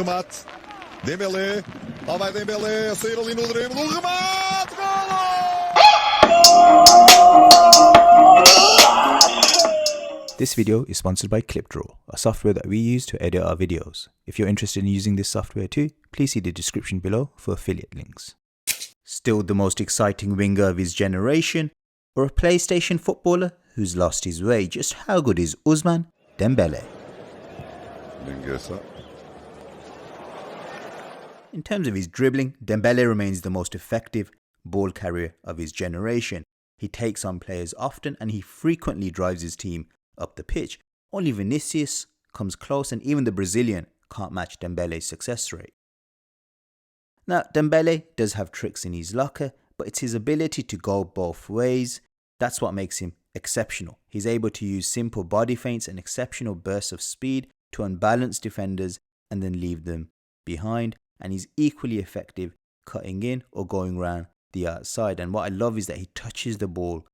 Remate. Dembele. Lá vai Dembele. A sair ali no drible. O remate. Golo! This video is sponsored by KlipDraw, a software that we use to edit our videos. If you're interested in using this software too, please see the description below for affiliate links. Still the most exciting winger of his generation, or a PlayStation footballer who's lost his way? Just how good is Ousmane Dembele? In terms of his dribbling, Dembele remains the most effective ball carrier of his generation. He takes on players often and he frequently drives his team up the pitch. Only Vinicius comes close, and even the Brazilian can't match Dembele's success rate. Now, Dembele does have tricks in his locker, but it's his ability to go both ways. That's what makes him exceptional. He's able to use simple body feints and exceptional bursts of speed to unbalance defenders and then leave them behind. And he's equally effective cutting in or going around the outside. And what I love is that he touches the ball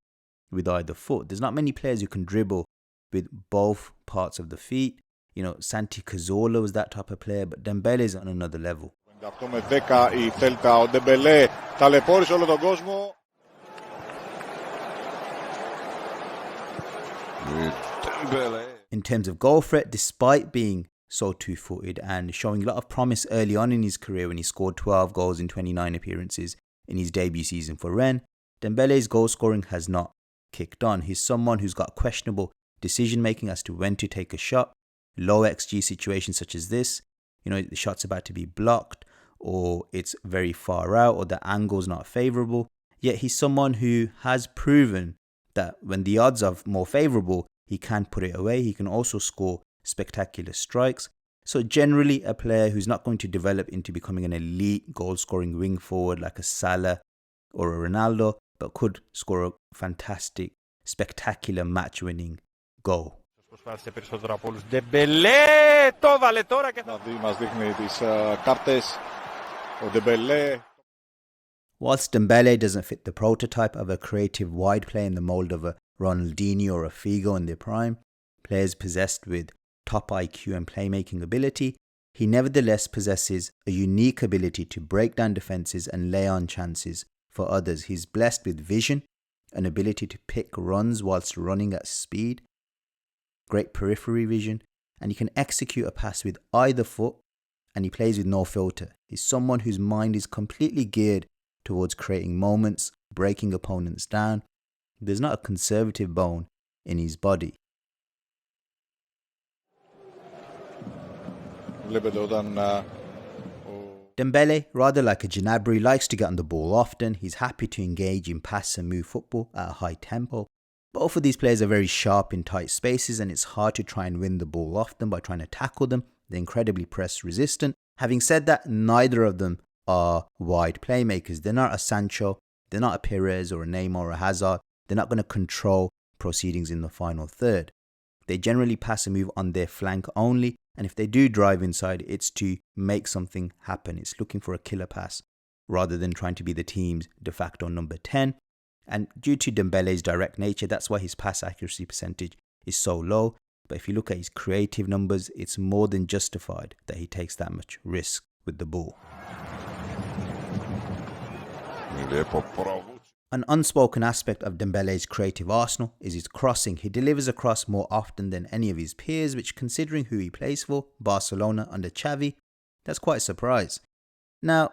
with either foot. There's not many players who can dribble with both parts of the feet. You know, Santi Cazorla was that type of player, but Dembele is on another level. In terms of goal threat, despite being so two-footed and showing a lot of promise early on in his career when he scored 12 goals in 29 appearances in his debut season for Rennes, Dembele's goal scoring has not kicked on. He's someone who's got questionable decision making as to when to take a shot. Low XG situations such as this, you know, the shot's about to be blocked or it's very far out or the angle's not favourable. Yet he's someone who has proven that when the odds are more favourable, he can put it away. He can also score spectacular strikes. So generally a player who's not going to develop into becoming an elite goal scoring wing forward like a Salah or a Ronaldo, but could score a fantastic, spectacular match winning goal. Whilst Dembele doesn't fit the prototype of a creative wide player in the mould of a Ronaldinho or a Figo in their prime, players possessed with top IQ and playmaking ability, he nevertheless possesses a unique ability to break down defences and lay on chances for others. He's blessed with vision, an ability to pick runs whilst running at speed, great periphery vision, and he can execute a pass with either foot, and he plays with no filter. He's someone whose mind is completely geared towards creating moments, breaking opponents down. There's not a conservative bone in his body. Dembele, rather like a Gnabry, likes to get on the ball often. He's happy to engage in pass and move football at a high tempo. Both of these players are very sharp in tight spaces, and it's hard to try and win the ball off them by trying to tackle them. They're incredibly press resistant. Having said that, neither of them are wide playmakers. They're not a Sancho, they're not a Perez or a Neymar or a Hazard. They're not going to control proceedings in the final third. They generally pass and move on their flank only, and if they do drive inside, it's to make something happen. It's looking for a killer pass rather than trying to be the team's de facto number 10. And due to Dembele's direct nature, that's why his pass accuracy percentage is so low. But if you look at his creative numbers, it's more than justified that he takes that much risk with the ball. An unspoken aspect of Dembele's creative arsenal is his crossing. He delivers a cross more often than any of his peers, which, considering who he plays for, Barcelona under Xavi, that's quite a surprise. Now,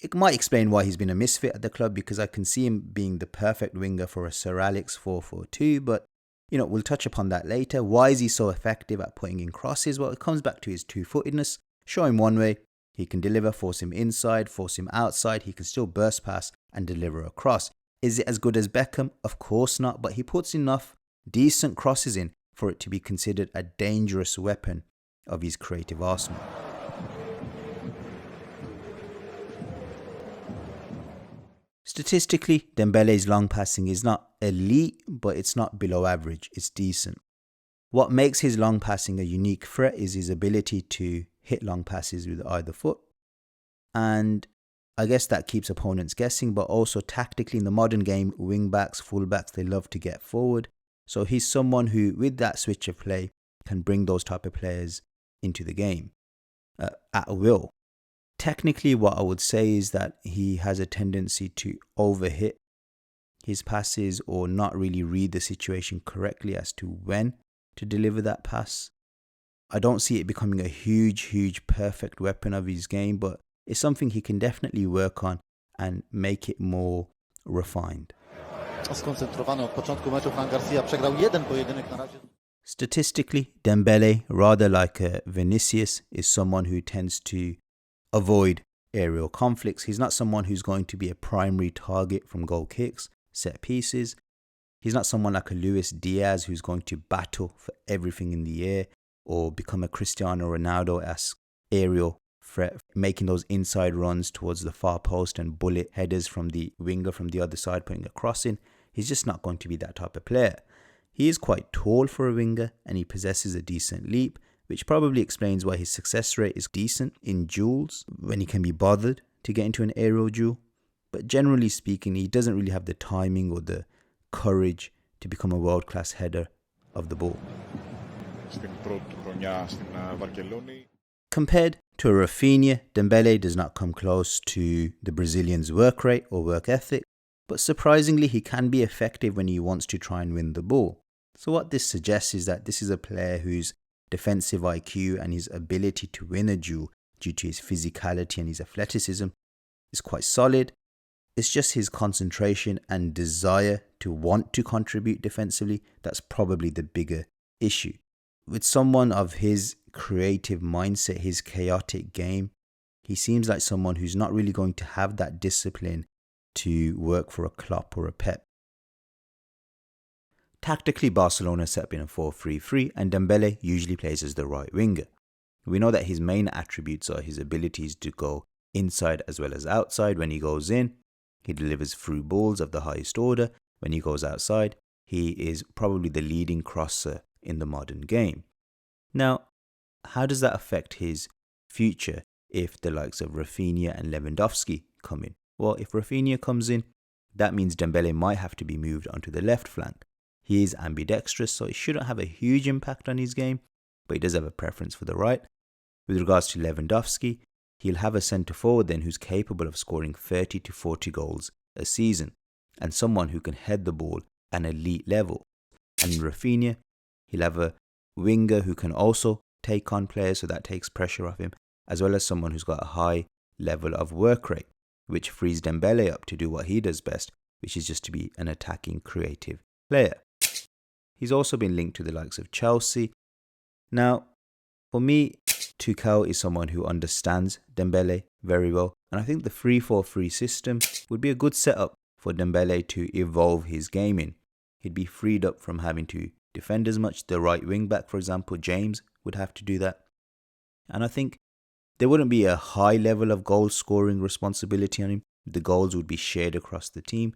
it might explain why he's been a misfit at the club, because I can see him being the perfect winger for a Sir Alex 4-4-2, but you know, we'll touch upon that later. Why is he so effective at putting in crosses? Well, it comes back to his two-footedness. Show him one way, he can deliver, force him inside, force him outside, he can still burst pass and deliver a cross. Is it as good as Beckham? Of course not, but he puts enough decent crosses in for it to be considered a dangerous weapon of his creative arsenal. Statistically, Dembele's long passing is not elite, but it's not below average, it's decent. What makes his long passing a unique threat is his ability to hit long passes with either foot. And I guess that keeps opponents guessing, but also tactically in the modern game, wing-backs, full-backs, they love to get forward. So he's someone who, with that switch of play, can bring those type of players into the game. at will. Technically, what I would say is that he has a tendency to overhit his passes or not really read the situation correctly as to when to deliver that pass. I don't see it becoming a huge perfect weapon of his game, but it's something he can definitely work on and make it more refined. Statistically, Dembele, rather like a Vinicius, is someone who tends to avoid aerial conflicts. He's not someone who's going to be a primary target from goal kicks, set pieces. He's not someone like a Luis Diaz who's going to battle for everything in the air or become a Cristiano Ronaldo-esque aerial threat, making those inside runs towards the far post and bullet headers from the winger from the other side, putting a cross in. He's just not going to be that type of player. He is quite tall for a winger and he possesses a decent leap, which probably explains why his success rate is decent in duels when he can be bothered to get into an aerial duel. But generally speaking, he doesn't really have the timing or the courage to become a world-class header of the ball. Compared to a Rafinha, Dembele does not come close to the Brazilian's work rate or work ethic, but surprisingly he can be effective when he wants to try and win the ball. So what this suggests is that this is a player whose defensive IQ and his ability to win a duel due to his physicality and his athleticism is quite solid. It's just his concentration and desire to want to contribute defensively that's probably the bigger issue. With someone of his creative mindset, his chaotic game, he seems like someone who's not really going to have that discipline to work for a Klopp or a Pep. Tactically, Barcelona set up in a 4-3-3 and Dembele usually plays as the right winger. We know that his main attributes are his abilities to go inside as well as outside. When he goes in, he delivers through balls of the highest order. When he goes outside, he is probably the leading crosser in the modern game. Now, how does that affect his future if the likes of Rafinha and Lewandowski come in? Well, if Rafinha comes in, that means Dembele might have to be moved onto the left flank. He is ambidextrous, so it shouldn't have a huge impact on his game, but he does have a preference for the right. With regards to Lewandowski, he'll have a centre forward then who's capable of scoring 30 to 40 goals a season, and someone who can head the ball at an elite level. And in Rafinha, he'll have a winger who can also take on players, so that takes pressure off him, as well as someone who's got a high level of work rate, which frees Dembele up to do what he does best, which is just to be an attacking, creative player. He's also been linked to the likes of Chelsea. Now, for me, Tuchel is someone who understands Dembele very well, and I think the 3-4-3 system would be a good setup for Dembele to evolve his game in. He'd be freed up from having to defend as much. The right wing back, for example, James, would have to do that. And I think there wouldn't be a high level of goal scoring responsibility on him. The goals would be shared across the team.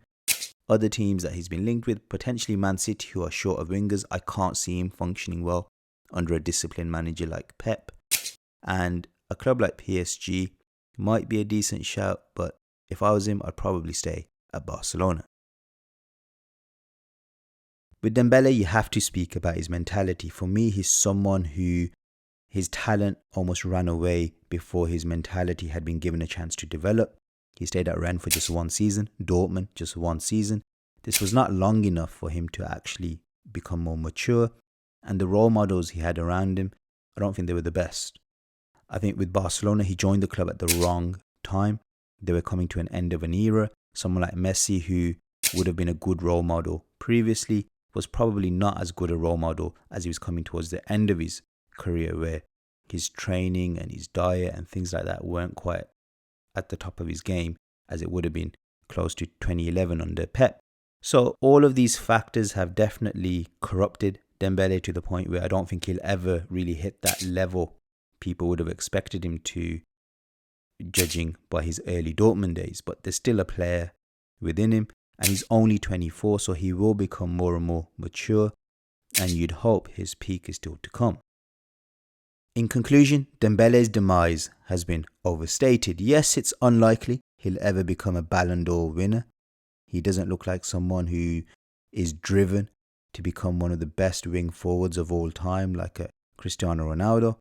Other teams that he's been linked with, potentially Man City, who are short of wingers, I can't see him functioning well under a disciplined manager like Pep. And a club like PSG might be a decent shout, but if I was him, I'd probably stay at Barcelona. With Dembele, you have to speak about his mentality. For me, he's someone who his talent almost ran away before his mentality had been given a chance to develop. He stayed at Rennes for just one season, Dortmund just one season. This was not long enough for him to actually become more mature, and the role models he had around him, I don't think they were the best. I think with Barcelona, he joined the club at the wrong time. They were coming to an end of an era. Someone like Messi, who would have been a good role model previously, was probably not as good a role model as he was coming towards the end of his career, where his training and his diet and things like that weren't quite at the top of his game as it would have been close to 2011 under Pep. So all of these factors have definitely corrupted Dembele to the point where I don't think he'll ever really hit that level people would have expected him to, judging by his early Dortmund days. But there's still a player within him, and he's only 24, so he will become more and more mature, and you'd hope his peak is still to come. In conclusion, Dembele's demise has been overstated. Yes, it's unlikely he'll ever become a Ballon d'Or winner. He doesn't look like someone who is driven to become one of the best wing forwards of all time, like a Cristiano Ronaldo.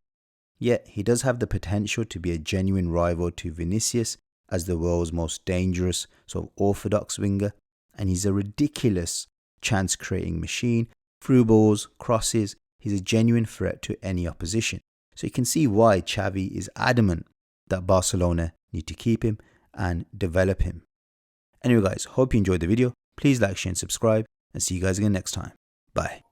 Yet he does have the potential to be a genuine rival to Vinicius as the world's most dangerous sort of orthodox winger, and he's a ridiculous chance creating machine. Through balls, crosses, he's a genuine threat to any opposition. So you can see why Xavi is adamant that Barcelona need to keep him and develop him. Anyway guys, hope you enjoyed the video. Please like, share and subscribe, and see you guys again next time. Bye.